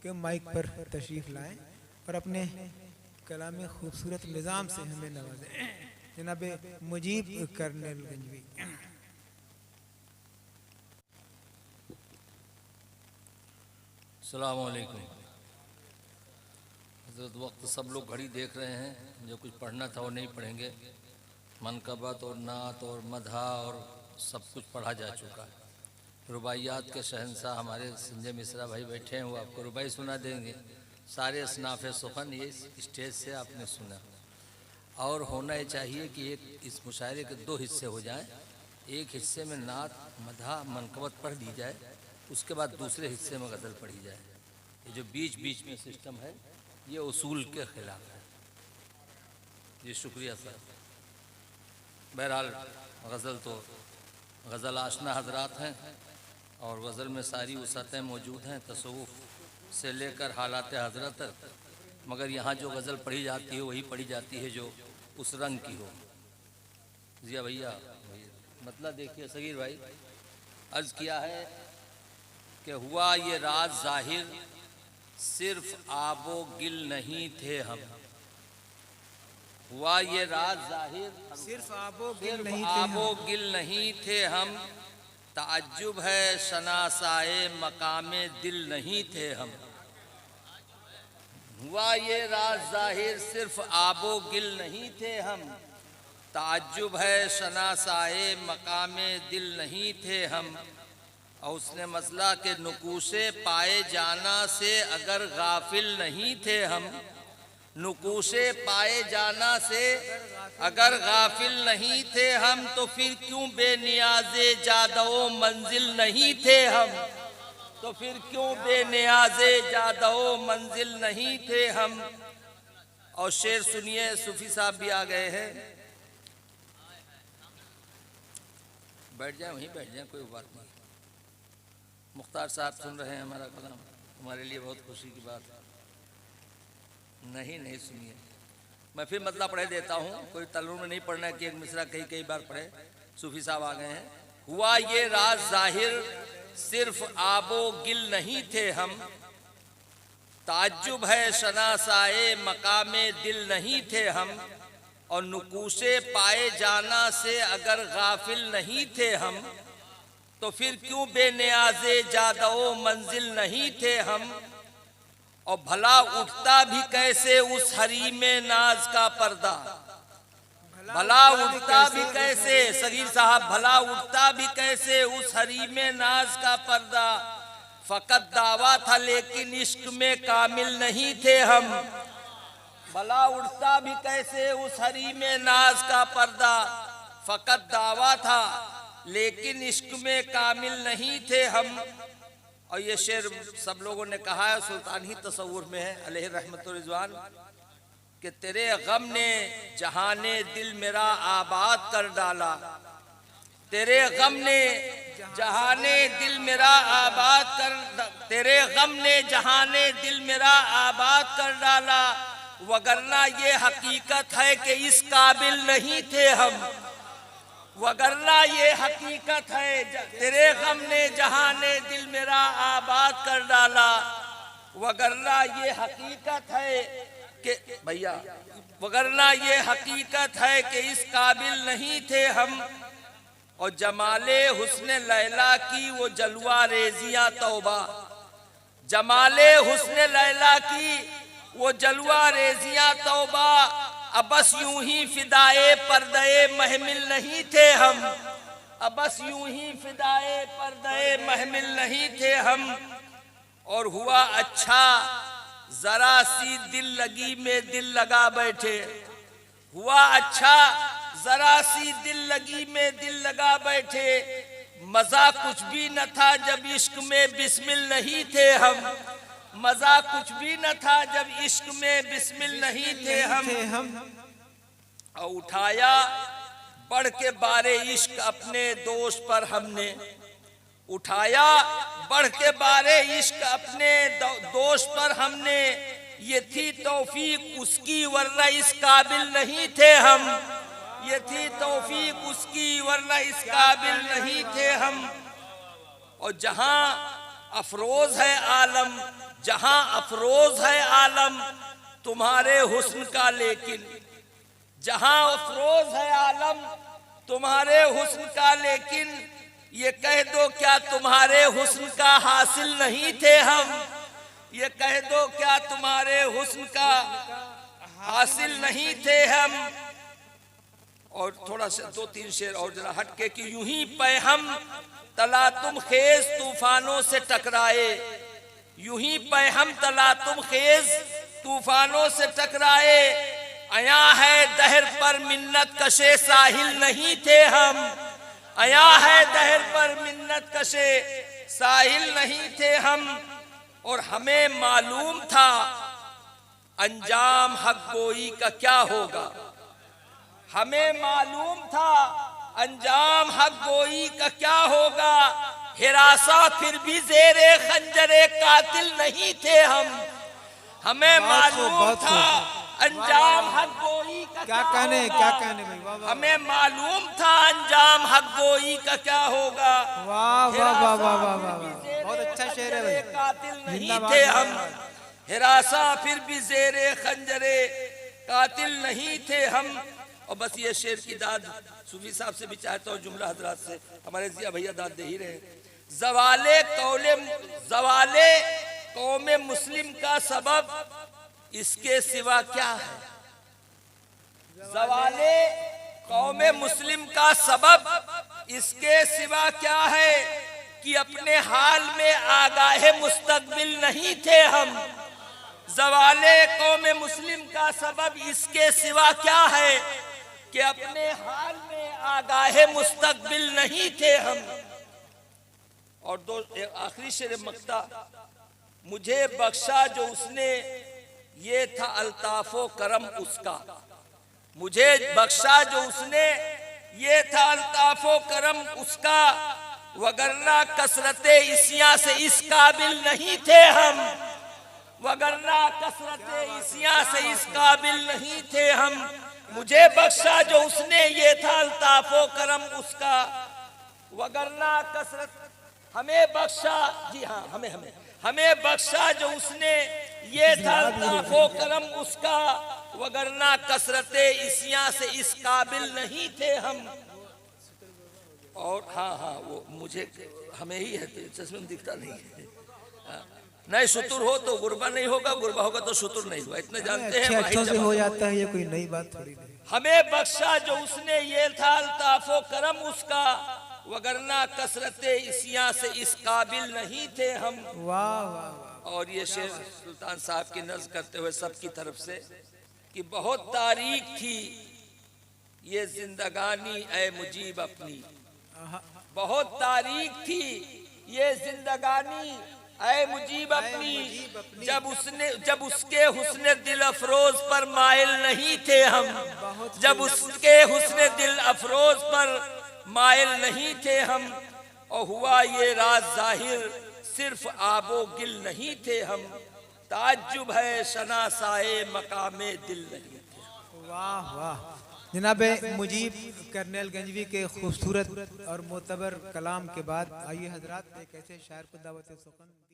कि माइक पर तशरीफ़ लाएं और अपने कलाम खूबसूरत निज़ाम से हमें नवाजें। जनाब मुजीब कर्नल गंजवी। अस्सलाम वालेकुम हज़रत। वक्त सब लोग घड़ी देख रहे हैं, जो कुछ पढ़ना था वो नहीं पढ़ेंगे। मनकबत और नात और मदहा और सब कुछ पढ़ा जा चुका है। रुबाइयात के शहंशाह हमारे संजय मिश्रा भाई बैठे हैं, वो आपको रुबाई सुना देंगे। सारे असनाफ़ सुखन ये स्टेज से आपने सुना। और होना ये चाहिए कि एक इस मुशायरे के दो हिस्से हो जाएं। एक हिस्से में नात मदहा मनकबत पढ़ दी जाए, उसके बाद दूसरे हिस्से में गज़ल पढ़ी जाए। ये जो बीच बीच में सिस्टम है ये उसूल के ख़िलाफ़ है। जी शुक्रिया सर। बहरहाल गज़ल तो गज़ल आशना हजरात हैं और गज़ल में सारी वसअतें मौजूद हैं, तसव्वुफ़ से लेकर हालात हज़रत तक। मगर यहाँ जो गज़ल पढ़ी जाती है वही पढ़ी जाती है जो उस रंग की हो। जिया भैया मतलब देखिए सगीर भाई, अर्ज़ किया है कि हुआ ये राज ज़ाहिर सिर्फ आबो गिल नहीं थे हम। हुआ ये राज ज़ाहिर सिर्फ आबो गिल नहीं थे हम। ताज्जुब है शनासाए मकामे दिल नहीं थे हम। हुआ ये राज ज़ाहिर सिर्फ आबो गिल नहीं थे हम। ताज्जुब है शनासाए मकामे दिल नहीं थे हम। और उसने मसला के नुकूशे पाए जाना से अगर गाफिल नहीं थे हम। नुकूशे पाए जाना से अगर गाफिल नहीं थे हम, तो फिर क्यों बेनियाज़े जादो मंजिल नहीं थे हम। तो फिर क्यों बेनियाज़े जादो मंजिल नहीं थे हम। और शेर सुनिए, सूफी साहब भी आ गए हैं। बैठ जाए, वहीं बैठ जाए, कोई बात नहीं। मुख्तार साहब सुन रहे हैं हमारा कलाम, हमारे लिए बहुत खुशी की बात है। नहीं सुनिए, मैं फिर मतलब पढ़े देता हूँ। कोई तलूर में नहीं पढ़ना है कि एक मिसरा कई बार पढ़े। सूफी साहब आ गए हैं। हुआ ये राज ज़ाहिर सिर्फ आबो गिल नहीं थे हम। ताज्जुब है शनासाए मकामे दिल नहीं थे हम। और नुकूशे पाए जाना से अगर गाफिल नहीं थे हम, तो फिर क्यों बेनियाज़े जादो मंजिल नहीं थे हम। और भला उठता भी कैसे उस हरीम नाज का पर्दा। भला उठता भी कैसे सगीर साहब, भला उठता भी कैसे उस हरीम नाज का पर्दा। फ़कत दावा था लेकिन इश्क में कामिल नहीं थे हम। भला उठता भी कैसे उस हरीम नाज का पर्दा। फ़कत दावा था लेकिन इश्क में कामिल नहीं थे हम। और ये शेर सब लोगों ने कहा है, सुल्तान ही तसव्वुर में है अलैहि रहमतुर रिज़वान, कि तेरे गम ने जहाने दिल मेरा आबाद कर डाला। तेरे गम ने जहाने दिल मेरा आबाद कर, तेरे गम ने जहाने दिल मेरा आबाद कर डाला। वगरना ये हकीकत है कि इस काबिल नहीं थे हम। वगरना ये हकीकत है, तेरे गम ने जहाने दिल मेरा आबाद कर डाला। वगरना ये हकीकत है कि भैया, वगरना ये हकीकत है कि इस काबिल नहीं थे हम। और जमाले हुस्ने लैला की वो जलवा रेजियां तौबा। जमाले हुस्ने लैला की वो जलवा रेजियां तौबा। अब बस यूं ही फिदाए पर्दे महमिल नहीं थे हम। अब बस यूं ही फिदाए पर्दे महमिल नहीं थे हम। और हुआ अच्छा जरा सी दिल लगी में दिल लगा बैठे। हुआ अच्छा जरा सी दिल लगी में दिल लगा बैठे। मजा कुछ भी न था जब इश्क में बिस्मिल नहीं थे हम। मजा कुछ भी न था जब इश्क में बिस्मिल नहीं थे हम। और उठाया बढ़ के बारे इश्क अपने दोस्त पर हमने। उठाया बढ़ के बारे इश्क अपने दोस्त पर हमने। ये थी तौफीक उसकी वरना इस काबिल नहीं थे हम। ये थी तौफीक उसकी वरना इस काबिल नहीं थे हम। और जहां अफरोज है आलम जहां अफरोज है आलम तुम्हारे हुस्न का, लेकिन जहां अफरोज है आलम तुम्हारे हुस्न का, लेकिन ये कह दो क्या तुम्हारे हुस्न का हासिल नहीं थे हम, ये कह दो क्या तुम्हारे हुस्न का हासिल नहीं थे हम। और थोड़ा सा 2-3 शेर और जरा हटके कि यूं ही पे हम तला तुम खेज तूफानों से टकराए, यूं ही पे हम तला तुम खेज तूफानों से टकराए, आया है दहर पर मिन्नत कशे साहिल नहीं थे हम, आया है दहर पर मिन्नत कशे साहिल नहीं थे हम। और हमें मालूम था अंजाम हक गोई का क्या होगा, हमें मालूम था अंजाम हक गोई का क्या होगा, हिरासा फिर भी जेरे खंजरे कातिल नहीं थे हम, हमें मालूम था अंजाम हक गोई का क्या कहने भाई, वाह वाह, हमें मालूम था अंजाम हक गोई का क्या होगा। वाह वाह वाह वाह वाह वाह, बहुत अच्छा शेर है भाई, कातिल नहीं थे हम, हिरासा फिर भी जेरे खंजरे कातिल नहीं थे हम। और बस ये शेर की दाद सूफी साहब से भी चाहता हूँ, जुमला हजरात से, हमारे जिया भैया दाद दे ही रहे। जवाले कौमे मुस्लिम का सबब इसके सिवा क्या है, जवाले कौमे मुस्लिम का सबब इसके सिवा क्या है, कि अपने हाल में आगाहे मुस्तकबिल नहीं थे हम, जवाले कौमे मुस्लिम का सबब इसके सिवा क्या है, कि अपने हाल में आगाहे मुस्तकबिल नहीं थे हम। और आखिरी शेर मक्ता, मुझे बख्शा जो उसने ये था अल्ताफो करम उसका, मुझे बख्शा जो उसने ये था अल्ताफो करम उसका, वगरना कसरते इसिया से इस काबिल नहीं थे हम, वगरना कसरते इसिया से इस काबिल नहीं थे हम। मुझे बख्शा जो उसने ये था अल्ताफो करम उसका, वगरना कसरत हमें बख्शा, जी हाँ हमें बख्शा जो उसने ये था अल्ताफो करम उसका, वगरना कसरते इसिया से इस काबिल नहीं थे हम। और हाँ वो मुझे हमें ही है, चश्मे में दिखता नहीं है, नहीं शुतुर हो तो गुरबा नहीं होगा, गुरबा होगा तो शुतुर नहीं होगा, इतने जानते हैं, अच्छे से हो जाता है, ये कोई नई बात थोड़ी नहीं। हमें बख्शा जो उसने ये था अल्ताफो करम उसका, वगरना कसरते इसिया से इस काबिल नहीं थे हम। वाह वाह। और ये शेर सुल्तान साहब की नज़्म करते हुए सबकी तरफ से कि बहुत तारीख थी ये जिंदगानी ए मुजीब अपनी, बहुत तारीख थी ये जिंदगानी ऐ मुजीब अपनी, जब उसके हुस्ने दिल अफरोज पर माइल नहीं थे हम, जब उसके हुस्ने दिल अफरोज पर माइल नहीं थे हम। और हुआ ये राज जाहिर सिर्फ आबो गिल नहीं थे हम, ताज्जुब है शनासाए मकामे दिल नहीं थे। वाह वाह। जनाब मुजीब कर्नल गंजवी के खूबसूरत और मोतबर कलाम के बाद आइए हजरात एक ऐसे शायर को दावत सुखन